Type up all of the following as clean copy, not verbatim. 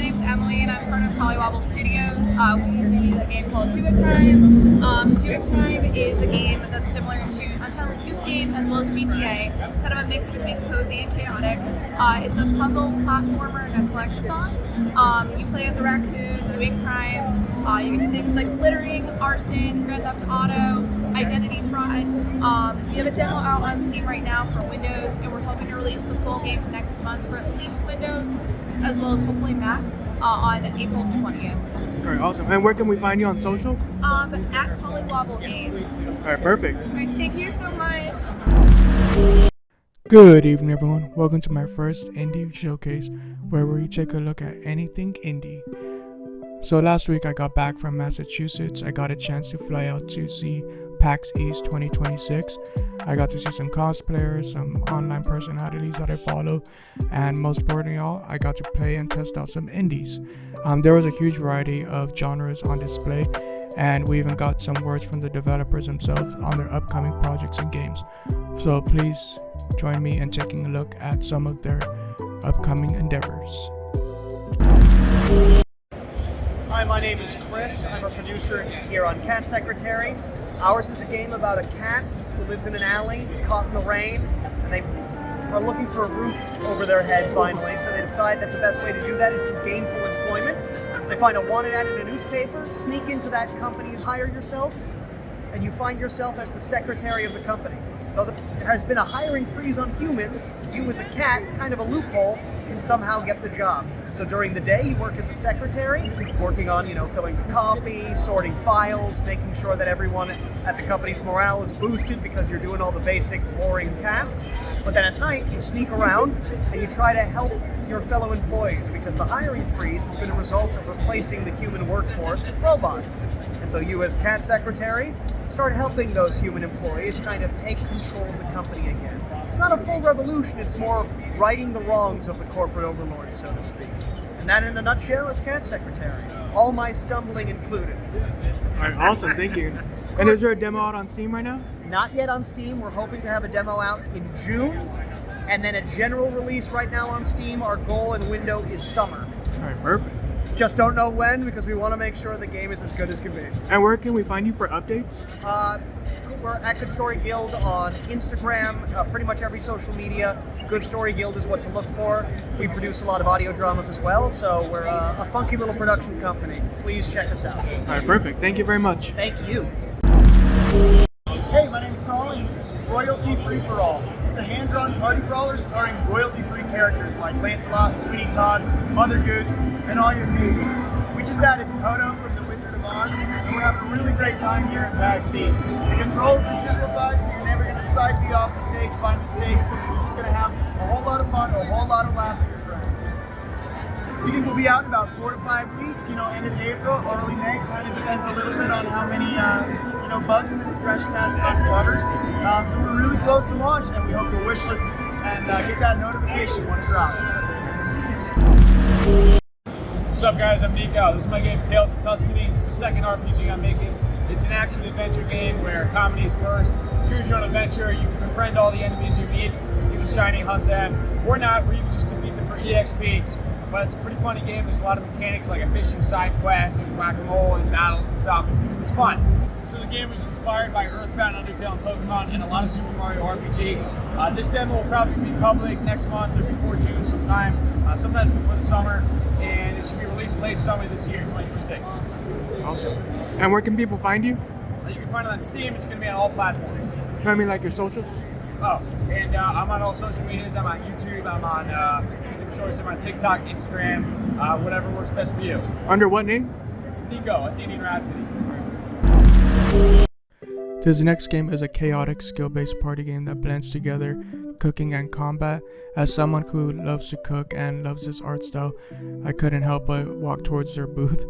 my name's Emily, and I'm part of Pollywobble Studios. We made a game called Do It Crime. Do It Crime is a game that's similar to Untitled Goose Game as well as GTA, kind of a mix between cozy and chaotic. It's a puzzle platformer and a collectathon. You play as a raccoon doing crimes. You can do things like littering, arson, Grand Theft Auto, identity fraud. We have a demo out on Steam right now for Windows, and we're hoping to release the full game next month for at least Windows, as well as hopefully Mac on April 20th. All right, awesome. And where can we find you on social? At Pollywobble Games. All right, perfect. All right, thank you so much. Good evening, everyone. Welcome to my first indie showcase, where we take a look at anything indie. So last week I got back from Massachusetts. I got a chance to fly out to see PAX East 2026. I got to see some cosplayers, some online personalities that I follow, and most importantly all, I got to play and test out some indies. There was a huge variety of genres on display, and we even got some words from the developers themselves on their upcoming projects and games. So please join me in taking a look at some of their upcoming endeavors. Hi, my name is Chris. I'm a producer here on Cat Secretary. Ours is a game about a cat who lives in an alley, caught in the rain, and they are looking for a roof over their head finally, so they decide that the best way to do that is through gainful employment. They find a wanted ad in a newspaper, sneak into that company's hire yourself, and you find yourself as the secretary of the company. Though there has been a hiring freeze on humans, you as a cat, kind of a loophole, can somehow get the job. So during the day, you work as a secretary, working on, filling the coffee, sorting files, making sure that everyone at the company's morale is boosted because you're doing all the basic, boring tasks. But then at night, you sneak around and you try to help your fellow employees because the hiring freeze has been a result of replacing the human workforce with robots. And so you as cat secretary start helping those human employees kind of take control of the company again. It's not a full revolution, it's more righting the wrongs of the corporate overlords, so to speak. And that in a nutshell is Cat Secretary. All my stumbling included. All right, awesome, thank you. And is there a demo out on Steam right now? Not yet on Steam. We're hoping to have a demo out in June. And then a general release right now on Steam. Our goal and window is summer. All right, perfect. Just don't know when because we want to make sure the game is as good as can be. And where can we find you for updates? We're at Good Story Guild on Instagram, pretty much every social media. Good Story Guild is what to look for. We produce a lot of audio dramas as well, so we're a funky little production company. Please check us out. All right, perfect. Thank you very much. Thank you. Hey, my name's Colin. This is Royalty Free for All. It's a hand-drawn party brawler starring royalty-free characters like Lancelot, Sweeney Todd, Mother Goose, and all your favorites. We just added Toto from The Wizard of Oz, and we're having a really great time here at PAX East. The controls are simplified, so you're never going to side B off the stage by mistake. You're just going to have a whole lot of fun, a whole lot of laughs with your friends. We think we'll be out in about 4 to 5 weeks, end of April, early May. Kind of depends a little bit on how many bugs in the stretch test uncovers. So we're really close to launch, and we hope you'll wish list and get that notification when it drops. What's up, guys? I'm Nico. This is my game Tales of Tuscany. It's the second RPG I'm making. It's an action-adventure game where comedy is first. Choose your own adventure. You can befriend all the enemies you meet. You can shiny hunt them, or not, or you can just defeat them for EXP. But it's a pretty funny game. There's a lot of mechanics like a fishing side quest, there's whack-a-mole and battles and stuff. It's fun. So the game was inspired by Earthbound, Undertale, and Pokemon, and a lot of Super Mario RPG. This demo will probably be public next month or before June sometime before the summer, and it should be released late summer this year, 2026. Awesome. And where can people find you? You can find it on Steam. It's going to be on all platforms. I mean, like your socials? Oh, and I'm on all social medias. I'm on YouTube. I'm on YouTube Shorts. I'm on TikTok, Instagram, whatever works best for you. Under what name? Nico, Athenian Rhapsody. This next game is a chaotic skill-based party game that blends together cooking and combat. As someone who loves to cook and loves this art style, I couldn't help but walk towards their booth.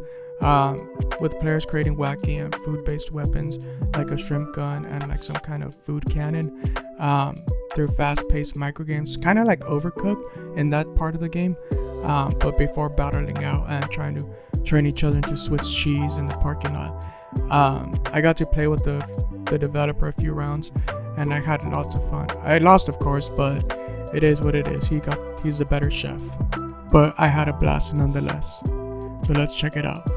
With players creating wacky and food-based weapons like a shrimp gun and like some kind of food cannon through fast-paced microgames, kind of like Overcooked in that part of the game, but before battling out and trying to turn each other into Swiss cheese in the parking lot. I got to play with the developer a few rounds, and I had lots of fun. I lost, of course, but it is what it is. He's the better chef. but I had a blast nonetheless. So let's check it out.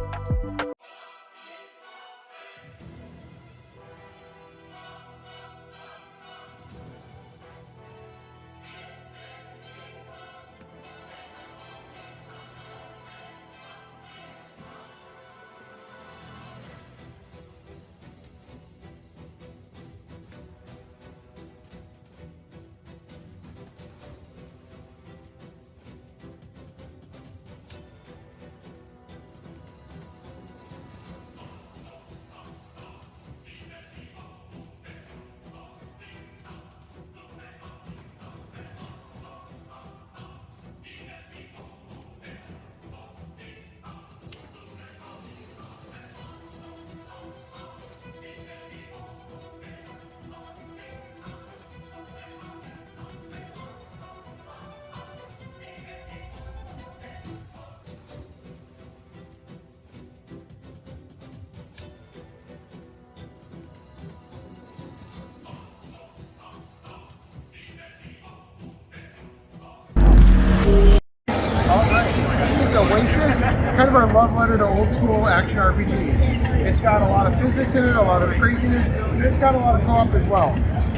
Awaysis, kind of our love letter to old school action RPGs. It's got a lot of physics in it, a lot of craziness, and it's got a lot of co-op as well.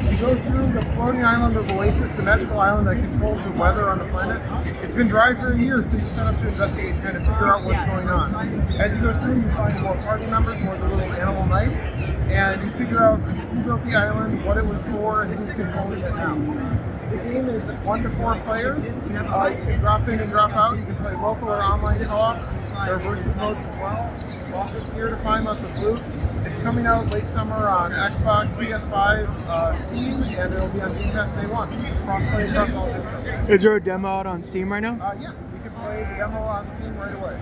You go through the floating island of Awaysis, the magical island that controls the weather on the planet. It's been dry for a year, so you set up to investigate and kind of figure out what's going on. As you go through, you find more party members, more of the little animal knights, and you figure out who built the island, what it was for, and who's controlling it now. The game is 1 to 4 players. You can drop in and drop out. You can play local or online co-op. There are versus modes as well. Offers here to find lots of loot. It's coming out late summer on Xbox, PS5, Steam, and it'll be on Game Pass Day 1. Cross-play across all systems. Is there a demo out on Steam right now? Yeah, you can play the demo on Steam right away.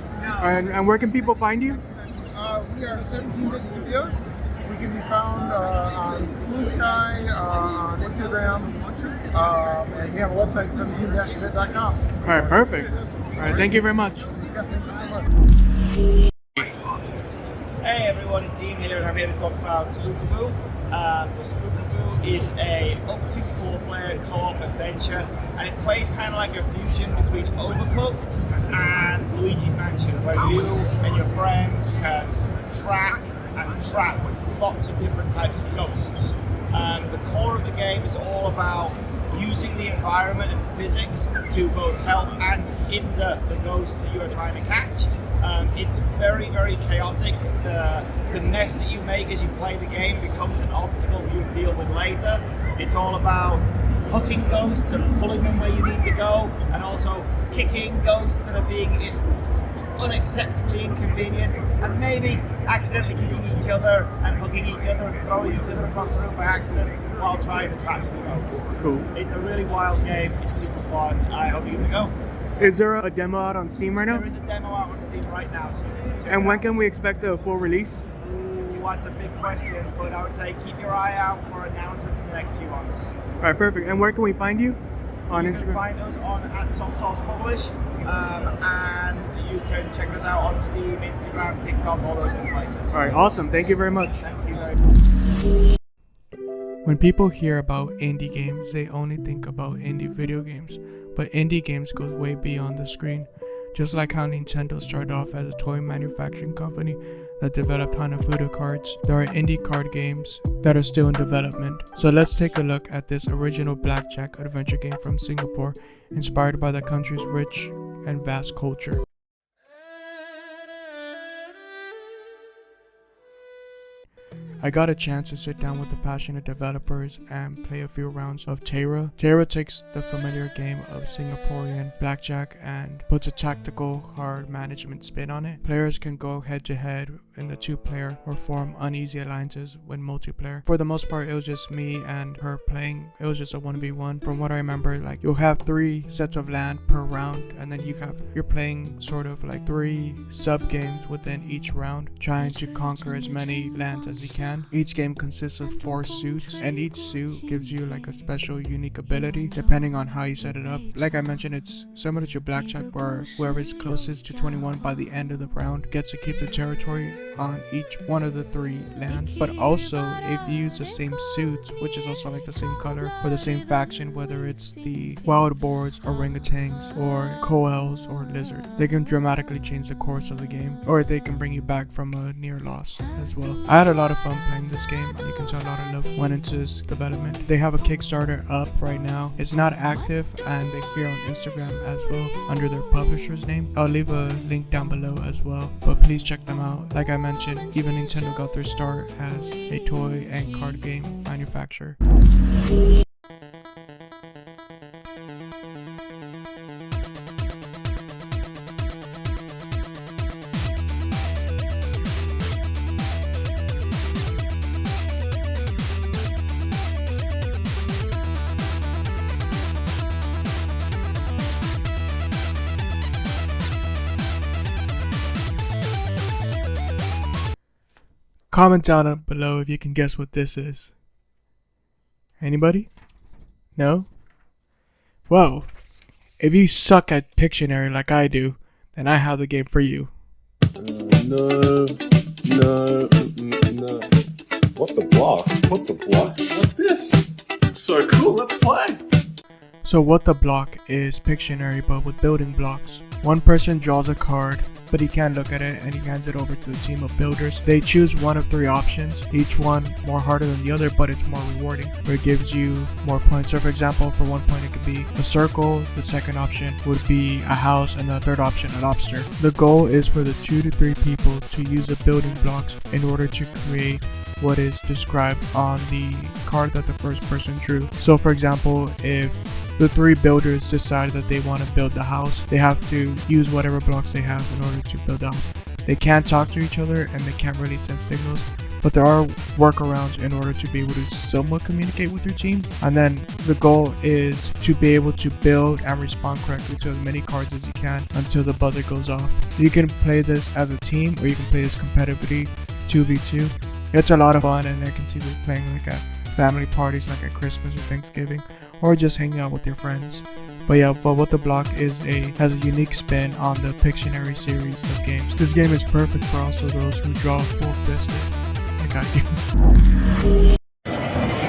And where can people find you? We are 17-bit studios. We can be found on Blue Sky, on Itsyrealm, and we have a website, 17-bit.com. All right, perfect. All right, thank you very much. Yeah, thank you so much. Hey everyone, it's Ian here and I'm here to talk about Spook-A-Boo. So Spook-A-Boo is a up to 4-player co-op adventure, and it plays kind of like a fusion between Overcooked and Luigi's Mansion, where you and your friends can track and trap lots of different types of ghosts. The core of the game is all about using the environment and physics to both help and hinder the ghosts that you are trying to catch. It's very, very chaotic. The mess that you make as you play the game becomes an obstacle you deal with later. It's all about hooking ghosts and pulling them where you need to go, and also kicking ghosts that are being unacceptably inconvenient, and maybe accidentally kicking each other and hooking each other and throwing each other across the room by accident while trying to trap the ghosts. Cool. It's a really wild game. It's super fun. I hope you give it a go. Is there a demo out on Steam right now? There is a demo out on Steam right now, so check And it when out. can we expect a full release? Ooh, that's a big question, but I would say keep your eye out for announcements in the next few months. All right, perfect. And where can we find you? On You Instagram? can find us on @SoftSaucePublish, and you can check us out on Steam, Instagram, TikTok, all those good places. All right, awesome. Thank you very much. Thank you very much. When people hear about indie games, they only think about indie video games, but indie games goes way beyond the screen. Just like how Nintendo started off as a toy manufacturing company that developed Hanafuda cards, there are indie card games that are still in development. So let's take a look at this original blackjack adventure game from Singapore, inspired by the country's rich and vast culture. I got a chance to sit down with the passionate developers and play a few rounds of Teyra. Teyra takes the familiar game of Singaporean blackjack and puts a tactical card management spin on it. Players can go head to head in the 2-player or form uneasy alliances when multiplayer. For the most part, it was just me and her playing. It was just a 1v1. From what I remember, like you'll have 3 sets of land per round, and then you're playing sort of like 3 sub games within each round, trying to conquer as many lands as you can. land. Each game consists of 4 suits, and each suit gives you like a special unique ability depending on how you set it up. Like I mentioned, it's similar to blackjack where whoever is closest to 21 by the end of the round gets to keep the territory on each one of the 3 lands. But also, if you use the same suits, which is also like the same color or the same faction, whether it's the wild boars, orangutans, or koels or lizard, they can dramatically change the course of the game, or they can bring you back from a near loss as well. I had a lot of fun playing this game. You can tell a lot of love went into this development. They have a Kickstarter up right now. It's not active, and they're here on Instagram as well under their publisher's name. I'll leave a link down below as well, but please check them out. Like I mentioned, even Nintendo got their start as a toy and card game manufacturer. Comment down below if you can guess what this is. Anybody? No? Well, if you suck at Pictionary like I do, then I have the game for you. No. What the block? What the block? What's this? So cool, let's play! So what the block is Pictionary but with building blocks. One person draws a card, but he can't look at it, and he hands it over to the team of builders. They choose one of 3 options, each one more harder than the other, but it's more rewarding, where it gives you more points. So for example, for 1 point it could be a circle, the second option would be a house, and the third option a lobster. The goal is for the 2 to 3 people to use the building blocks in order to create what is described on the card that the first person drew. So for example, if the 3 builders decide that they want to build the house, they have to use whatever blocks they have in order to build the house. They can't talk to each other, and they can't really send signals, but there are workarounds in order to be able to somewhat communicate with your team. And then the goal is to be able to build and respond correctly to as many cards as you can until the buzzer goes off. You can play this as a team, or you can play this competitively 2v2. It's a lot of fun, and I can see this playing like at family parties, like at Christmas or Thanksgiving, or just hanging out with your friends. But yeah, what the block is has a unique spin on the Pictionary series of games. This game is perfect for also those who draw full-fisted. I got you.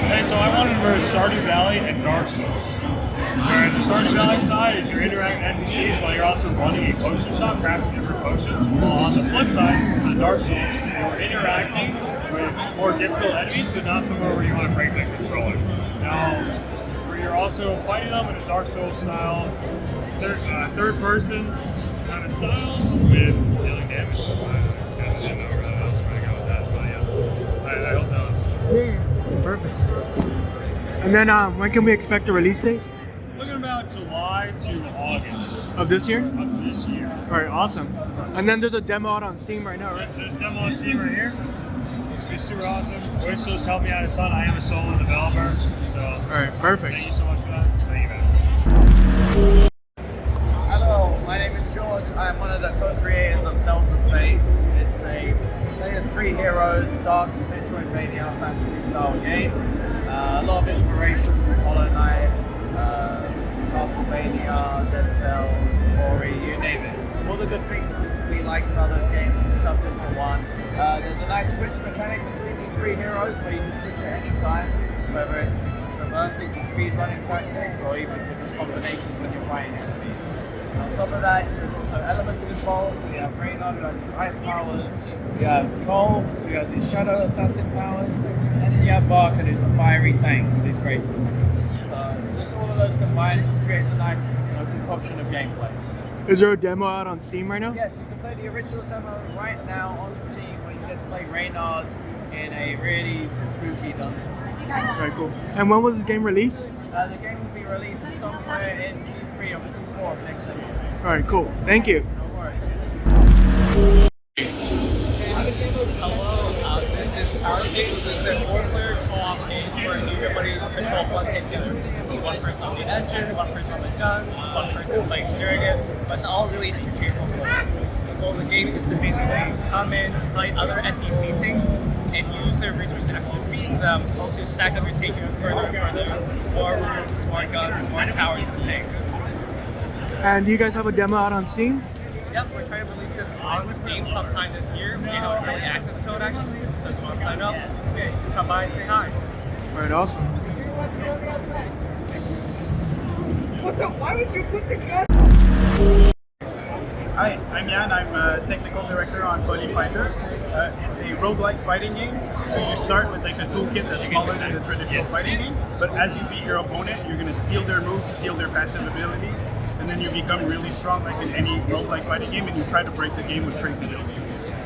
Hey, so I wanted to merge Stardew Valley and Dark Souls. Where the Stardew Valley side is you're interacting with NPCs while you're also running a potion shop, crafting different potions. While on the flip side, for the Dark Souls, you're interacting with more difficult enemies, but not somewhere where you want to break the controller. Now, where you're also fighting them in a Dark Souls style, third person kind of style with dealing damage. I just kind of didn't know where I was going to go with that, but yeah, I hope that was Perfect. And then when can we expect a release date? looking about July to August Of this year? of this year. Alright, awesome. And then there's a demo out on Steam right now, right? Yes, there's a demo on Steam right here. This will be super awesome. Awaysis helped me out a ton. I am a solo developer, so Alright, perfect. thank you so much for that. Thank you, man. Hello, my name is George. I am one of the co-creators of Tales of Fate. It's a latest 3 heroes, dark Metroidvania fantasy style game. A lot of inspiration from Hollow Knight, Castlevania, Dead Cells, Ori, you name it. All the good things we liked about those games are shoved into one. There's a nice switch mechanic between these 3 heroes where you can switch at any time, whether it's for traversing, for speedrunning tactics, or even for just combinations when you're fighting enemies. On top of that, there's also elements involved. We have Reynard, who has his ice powers. We have Cole, who has his shadow assassin powers. And then you have Barker, who's the fiery tank with his great sword. So just all of those combined just creates a nice concoction of gameplay. Is there a demo out on Steam right now? Yes, you can play the original demo right now on Steam, where you get to play Reynard in a really spooky dungeon. Alright, cool. And when will this game release? The game will be released somewhere in Q3 or Q4 of next year. Alright, cool. Thank you. No worries. Hello, this is Teyra. This is a 4-player co-op game where everybody's control one together. One person on the engine, one person on the guns, one person's like steering it, but it's all really interchangeable. The goal of the game is to basically come in, fight other NPC things, and use their resources after beating them to stack up your tank even further and further. More rooms, more guns, more towers to tank. And do you guys have a demo out on Steam? Yep, we're trying to release this on Steam sometime this year. We have an early access code actually, so if you want to sign up, just come by and say hi. Alright, awesome. Why would you put the gun? Hi, I'm Jan. I'm a technical director on Bully Fighter. It's a roguelike fighting game. So you start with like a toolkit that's smaller than the traditional fighting game, but as you beat your opponent, you're going to steal their moves, steal their passive abilities, and then you become really strong like in any roguelike fighting game, and you try to break the game with crazy abilities.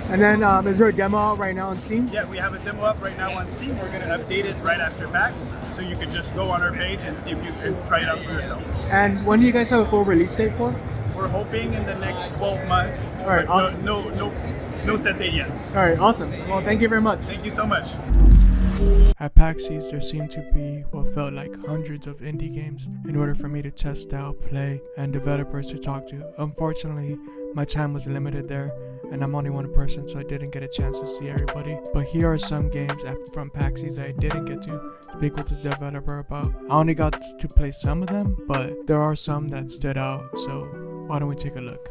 And then, is there a demo out right now on Steam? Yeah, we have a demo up right now on Steam. We're going to update it right after PAX, so you can just go on our page and see if you can try it out for yourself. And when do you guys have a full release date for? We're hoping in the next 12 months. All right, but awesome. No set date yet. Alright, awesome. Well, thank you very much. Thank you so much. At PAX East, there seemed to be what felt like hundreds of indie games in order for me to test out, play, and developers to talk to. Unfortunately, my time was limited there, and I'm only one person, so I didn't get a chance to see everybody. But here are some games from PAX East I didn't get to speak with the developer about. I only got to play some of them, but there are some that stood out, so why don't we take a look?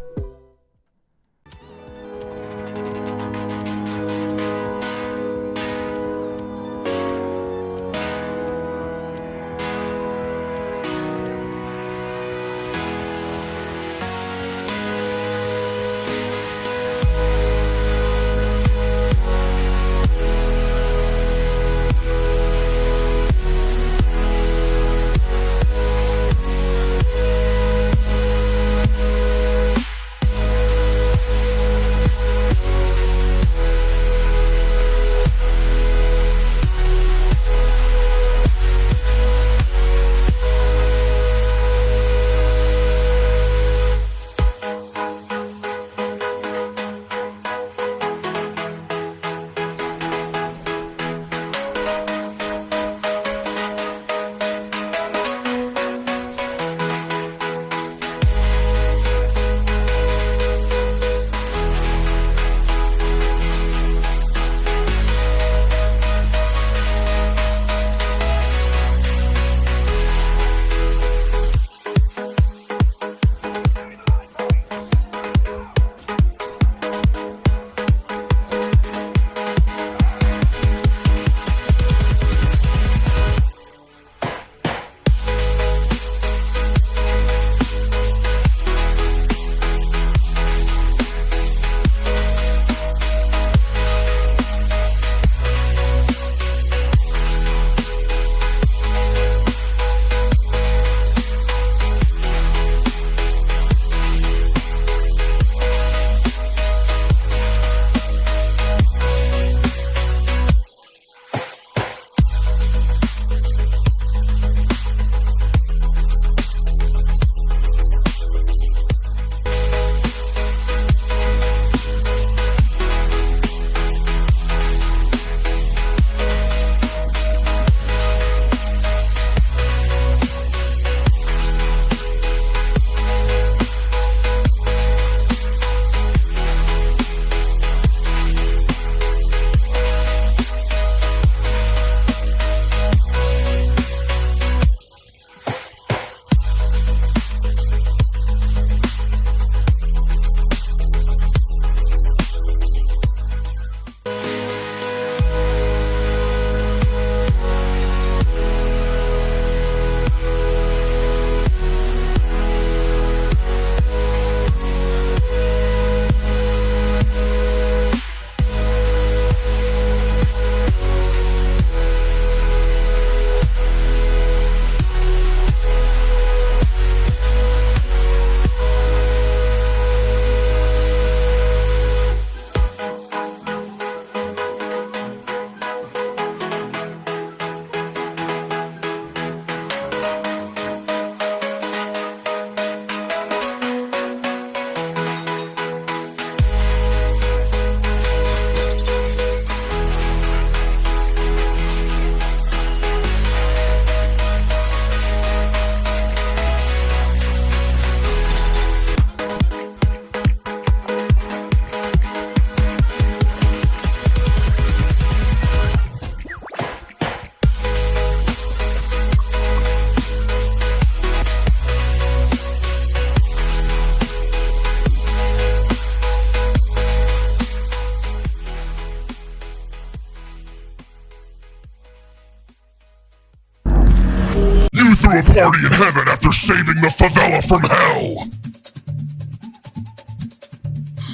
a party in heaven after saving the favela from hell.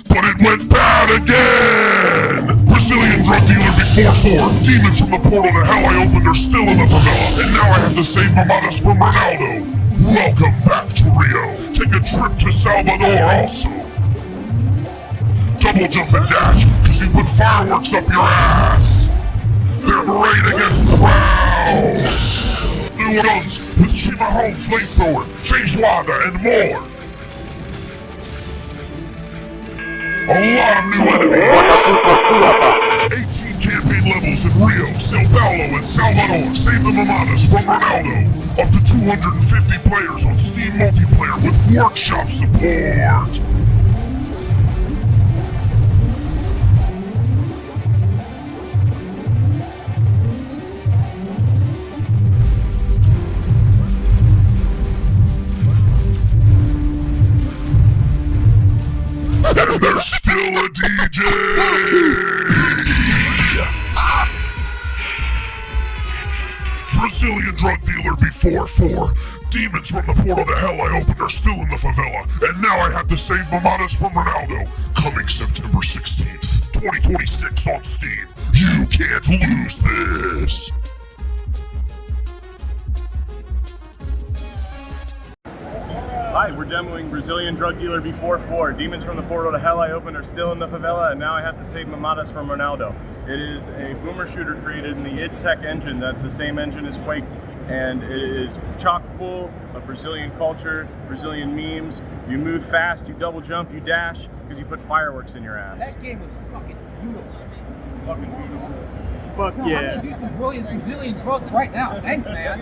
But it went bad again! Brazilian drug dealer before 4. Demons from the portal to hell I opened are still in the favela. And now I have to save mamadas from Ronaldo. Welcome back to Rio. Take a trip to Salvador also. Double jump and dash, cause you put fireworks up your ass. They're great against crowds. New guns with Chimaho flamethrower, feijoada, and more. A lot of new enemies. 18 campaign levels in Rio, Sao Paulo, and Salvador. Save the mamadas from Ronaldo. Up to 250 players on Steam multiplayer with workshop support. And there's still a DJ! Brazilian drug dealer before 4. Demons from the portal to hell I opened are still in the favela. And now I have to save mamadas from Ronaldo. Coming September 16th, 2026 on Steam. You can't lose this! Hi, we're demoing Brazilian drug dealer before 4. Demons from the portal to hell I opened are still in the favela, and now I have to save mamadas from Ronaldo. It is a boomer shooter created in the id Tech engine. That's the same engine as Quake, and it is chock full of Brazilian culture, Brazilian memes. You move fast, you double jump, you dash, because you put fireworks in your ass. That game was fucking beautiful. Fucking beautiful. Fuck I'm yeah. gonna do some brilliant Brazilian drugs right now. Thanks, man.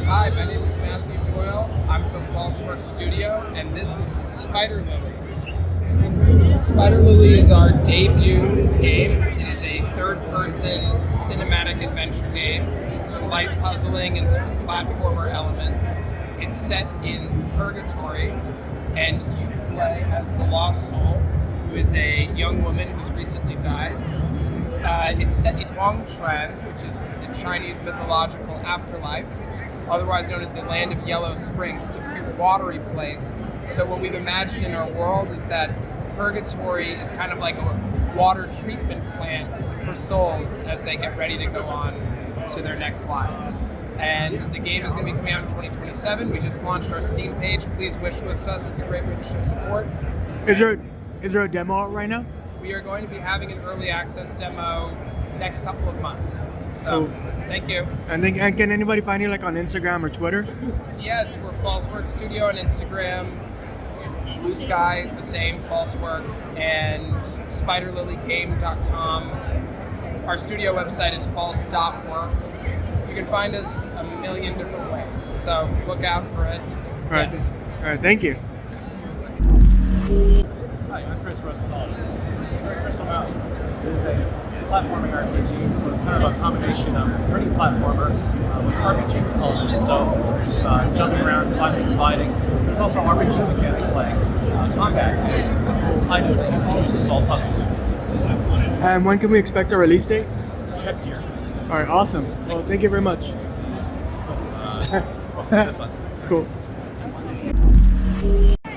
Hi, my name is Matthew Doyle. I'm from Falseworks Studio, and this is Spider Lily. Spider Lily is our debut game. It is a third-person cinematic adventure game, some light puzzling and sort of platformer elements. It's set in Purgatory, and you play as the Lost Soul, who is a young woman who's recently died. It's set in Huangchuan, which is the Chinese mythological afterlife, otherwise known as the land of yellow springs. It's a very watery place. So what we've imagined in our world is that Purgatory is kind of like a water treatment plant for souls as they get ready to go on to their next lives. And the game is going to be coming out in 2027. We just launched our Steam page. Please wishlist us. It's a great way to show support. Is there a demo out right now? We are going to be having an early access demo next couple of months. So, Cool. Thank you. And can anybody find you like on Instagram or Twitter? Yes, we're Falseworks Studio on Instagram. Blue Sky, the same, Falsework, and SpiderLilyGame.com. Our studio website is false.work. You can find us a million different ways, so look out for it. All right. Yes. All right. Thank you. Hi, I'm Chris Rosenthal. Crystal Mountain is a platforming RPG, so it's kind of a combination of pretty platformer with RPG components. So there's jumping around, climbing, gliding. There's also RPG mechanics like combat and items that you can use to solve puzzles. And when can we expect a release date? Next year. All right. Awesome. Well, thank you very much. Cool.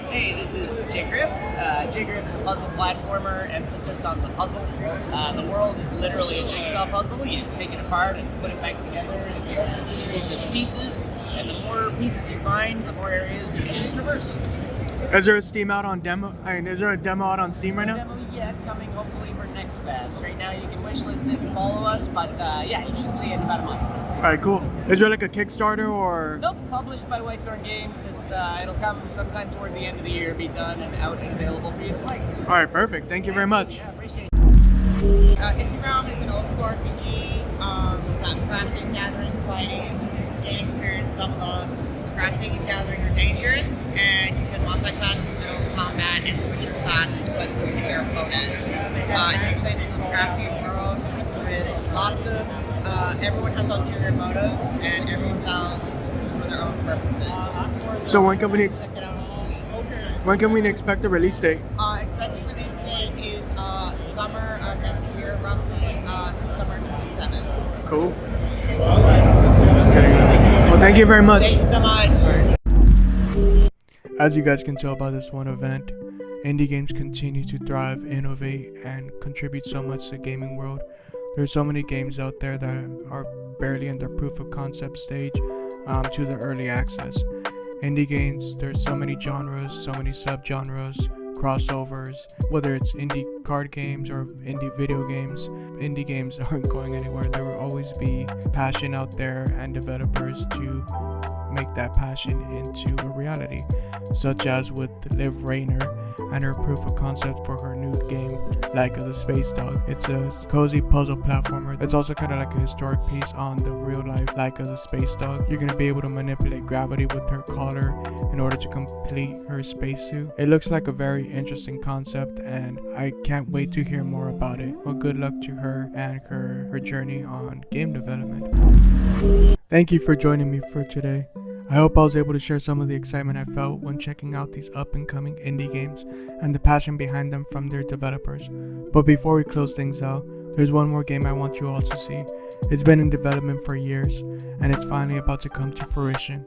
Hey, this is Jigrift. Jigrift's a puzzle platformer, emphasis on the puzzle. The world is literally a jigsaw puzzle. You take it apart and put it back together in a series of pieces, and the more pieces you find, the more areas you can traverse. Is there a Steam out on demo? Is there a demo out on Steam right now? Demo yet, coming hopefully for next fest. Right now you can wishlist it and follow us, but yeah, you should see it in about a month. All right, cool. Is there like a Kickstarter or? Nope, published by Whitethorn Games. It's it'll come sometime toward the end of the year, be done and out and available for you to play. All right, perfect. Thank you very much. Yeah, appreciate it. Itsyrealm is an old school RPG about crafting, gathering, fighting, gain experience. Some of the crafting and gathering are dangerous, and you can multi-class in the middle of combat and switch your class to put some your opponents. It takes place in a crafting world with lots of everyone has ulterior motives, and everyone's out for their own purposes. So when can we Check it out on Steam. when can we expect the release date? Expected release date is summer of next year, roughly, so summer 27. Cool. Okay. Thank you very much. Thank you so much. As you guys can tell by this one event, indie games continue to thrive, innovate, and contribute so much to the gaming world. There's so many games out there that are barely in the proof of concept stage to the early access. Indie games, there's so many genres, so many subgenres, crossovers, whether it's indie card games or indie video games. Indie games aren't going anywhere. There will always be passion out there and developers to make that passion into a reality, such as with Liv Rayner and her proof of concept for her new game, Laika the Space Dog. It's a cozy puzzle platformer. It's also kind of like a historic piece on the real life Laika the Space Dog. You're going to be able to manipulate gravity with her collar in order to complete her spacesuit. It looks like a very interesting concept, and I can't wait to hear more about it. Well, good luck to her and her journey on game development. Thank you for joining me for today. I hope I was able to share some of the excitement I felt when checking out these up and coming indie games and the passion behind them from their developers. But before we close things out, there's one more game I want you all to see. It's been in development for years, and it's finally about to come to fruition.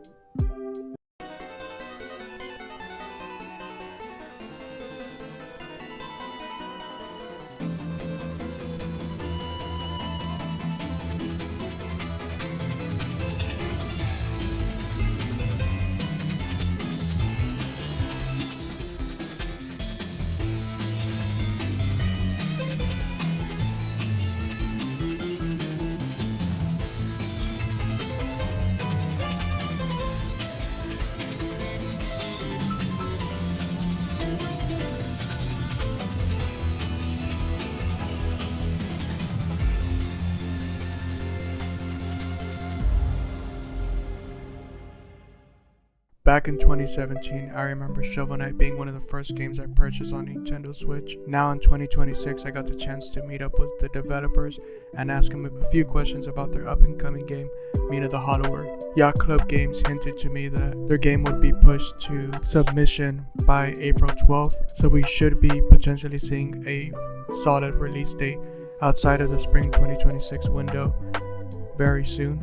Back in 2017, I remember Shovel Knight being one of the first games I purchased on Nintendo Switch. Now in 2026, I got the chance to meet up with the developers and ask them a few questions about their up and coming game, Mina the Hollower. Yacht Club Games hinted to me that their game would be pushed to submission by April 12th, so we should be potentially seeing a solid release date outside of the spring 2026 window very soon.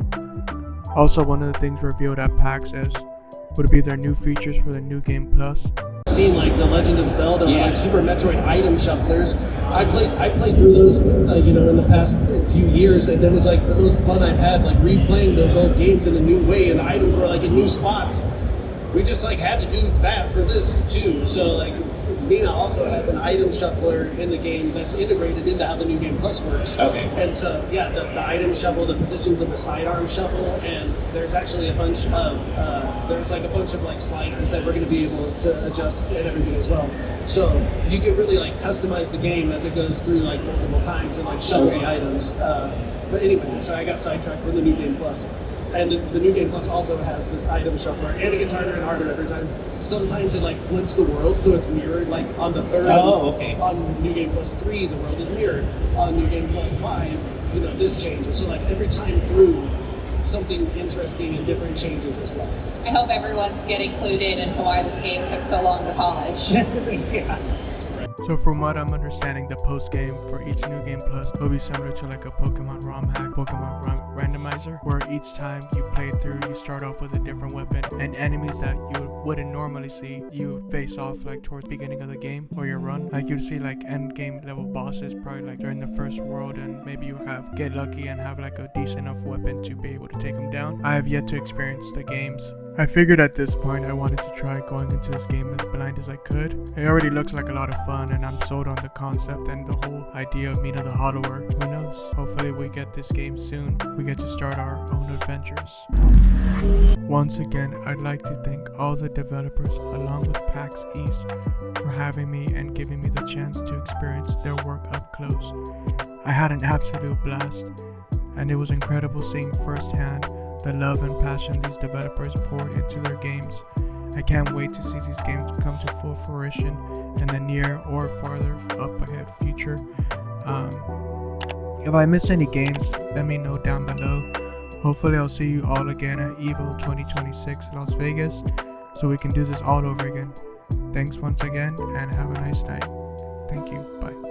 Also, one of the things revealed at PAX would be their new features for the New Game Plus. Seen like the Legend of Zelda, like Super Metroid item shufflers. I played through those, in the past few years, and it was like the most fun I've had, like replaying those old games in a new way, and the items were like in new spots. We just like had to do that for this too. So like Mina also has an item shuffler in the game that's integrated into how the New Game Plus works. Okay. And so yeah, the item shuffle, the positions of the sidearm shuffle, and there's actually a bunch of like sliders that we're going to be able to adjust and everything as well. So you can really like customize the game as it goes through like multiple times and like shuffle the items. But anyway, so I got sidetracked for the New Game Plus. And the New Game Plus also has this item shuffler, and it gets harder and harder every time. Sometimes it like flips the world, so it's mirrored. Like on the third, on New Game Plus 3, the world is mirrored. On New Game Plus 5, this changes. So like every time through, something interesting and different changes as well. I hope everyone's getting clued in into why this game took so long to polish. Yeah. So from what I'm understanding, the post-game for each New Game Plus will be similar to like a Pokemon ROM hack, Pokemon randomizer, where each time you play through, you start off with a different weapon, and enemies that you wouldn't normally see, you face off like towards the beginning of the game or your run. Like you'd see like end game level bosses probably like during the first world, and maybe you get lucky and have like a decent enough weapon to be able to take them down. I have yet to experience the games. I figured at this point I wanted to try going into this game as blind as I could. It already looks like a lot of fun, and I'm sold on the concept and the whole idea of Mina the Hollower. Who knows? Hopefully we get this game soon. We get to start our own adventures. Once again, I'd like to thank all the developers along with PAX East for having me and giving me the chance to experience their work up close. I had an absolute blast, and it was incredible seeing firsthand the love and passion these developers poured into their games. I can't wait to see these games come to full fruition in the near or farther up ahead future. If I missed any games, let me know down below. Hopefully I'll see you all again at EVO 2026 Las Vegas, so we can do this all over again. Thanks once again, and have a nice night. Thank you. Bye.